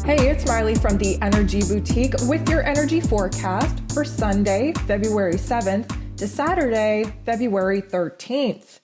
Hey, it's Marley from the Energy Boutique with your energy forecast for Sunday, February 7th to Saturday, February 13th.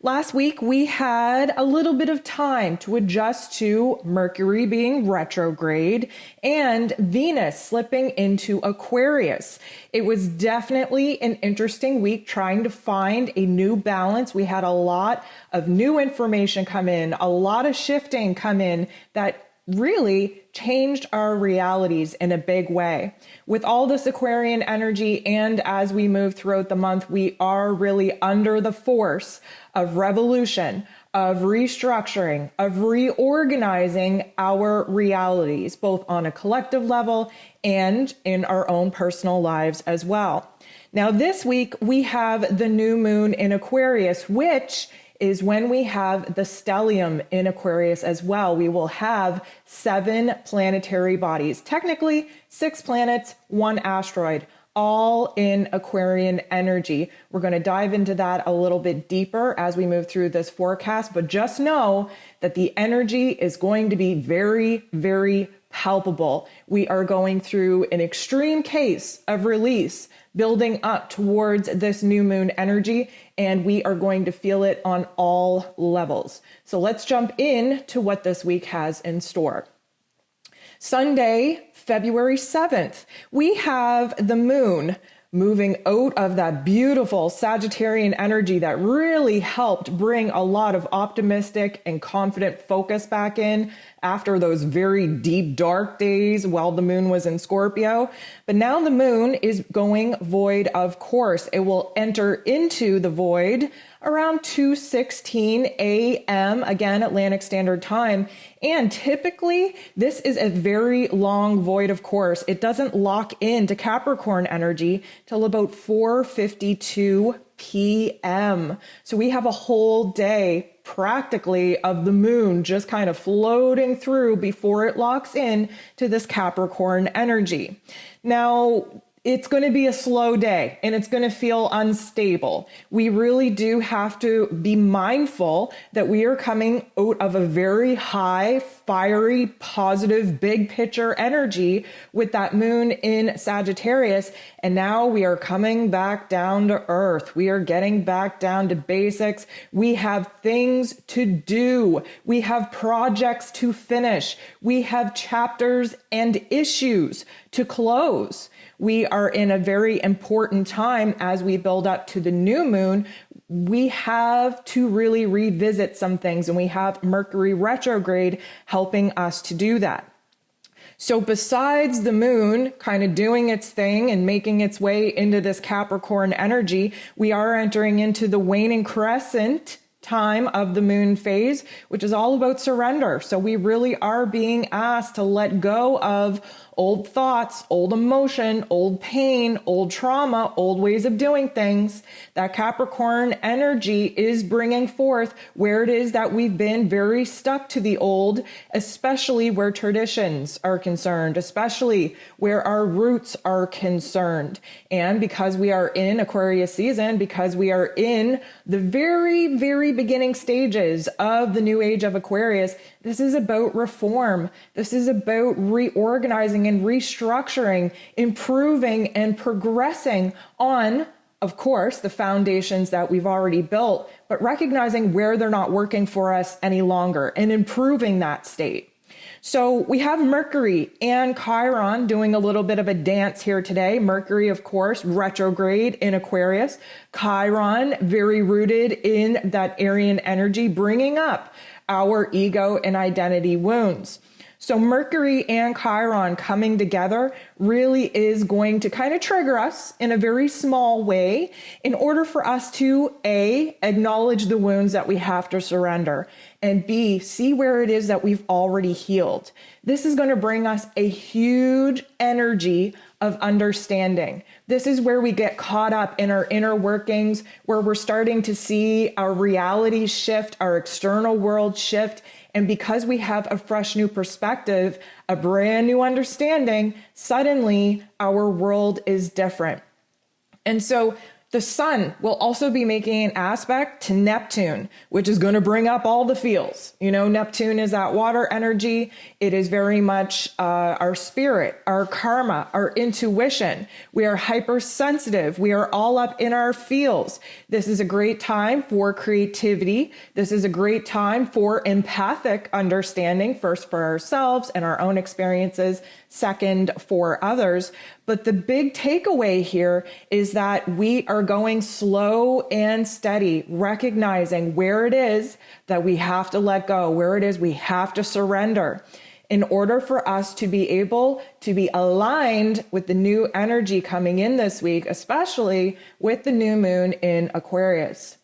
Last week, we had a little bit of time to adjust to Mercury being retrograde and Venus slipping into Aquarius. It was definitely an interesting week trying to find a new balance. We had a lot of new information come in, a lot of shifting come in that really changed our realities in a big way. With all this Aquarian energy, and as we move throughout the month, we are really under the force of revolution, of restructuring, of reorganizing our realities, both on a collective level and in our own personal lives as well. Now, this week, we have the new moon in Aquarius, which is when we have the stellium in Aquarius as well. We will have 7 planetary bodies, technically 6 planets, 1 asteroid, all in Aquarian energy. We're going to dive into that a little bit deeper as we move through this forecast, but just know that the energy is going to be very, very palpable. We are going through an extreme case of release, building up towards this new moon energy, and we are going to feel it on all levels. So let's jump in to what this week has in store. Sunday, February 7th, we have the moon moving out of that beautiful Sagittarian energy that really helped bring a lot of optimistic and confident focus back in after those very deep, dark days while the moon was in Scorpio. But now the moon is going void, of course. It will enter into the void around 2:16 a.m., again, Atlantic Standard Time. And typically, this is a very long void, of course. It doesn't lock into Capricorn energy till about 4:52 p.m. So we have a whole day practically of the moon just kind of floating through before it locks in to this Capricorn energy. Now, it's going to be a slow day and it's going to feel unstable. We really do have to be mindful that we are coming out of a very high, fiery, positive, big picture energy with that moon in Sagittarius. And now we are coming back down to earth. We are getting back down to basics. We have things to do. We have projects to finish. We have chapters and issues to close. We are in a very important time as we build up to the new moon. We have to really revisit some things, and we have Mercury retrograde helping us to do that. So besides the moon kind of doing its thing and making its way into this Capricorn energy, we are entering into the waning crescent time of the moon phase, which is all about surrender. So we really are being asked to let go of old thoughts, old emotion, old pain, old trauma, old ways of doing things. That Capricorn energy is bringing forth where it is that we've been very stuck to the old, especially where traditions are concerned, especially where our roots are concerned. And because we are in Aquarius season, because we are in the very, very beginning stages of the new age of Aquarius, this is about reform. This is about reorganizing and restructuring, improving and progressing on, of course, the foundations that we've already built, but recognizing where they're not working for us any longer and improving that state. So we have Mercury and Chiron doing a little bit of a dance here today. Mercury, of course, retrograde in Aquarius. Chiron, very rooted in that Aryan energy, bringing up our ego and identity wounds. So Mercury and Chiron coming together really is going to kind of trigger us in a very small way in order for us to A, acknowledge the wounds that we have to surrender, and B, see where it is that we've already healed. This is going to bring us a huge energy of understanding. This is where we get caught up in our inner workings, where we're starting to see our reality shift, our external world shift. And because we have a fresh new perspective, a brand new understanding, suddenly our world is different. And so The sun will also be making an aspect to Neptune, which is going to bring up all the feels. You know, Neptune is that water energy. It is very much our spirit, our karma, our intuition. We are hypersensitive. We are all up in our feels. This is a great time for creativity. This is a great time for empathic understanding, first for ourselves and our own experiences, second for others. But the big takeaway here is that we are going slow and steady, recognizing where it is that we have to let go, where it is we have to surrender in order for us to be able to be aligned with the new energy coming in this week, especially with the new moon in Aquarius.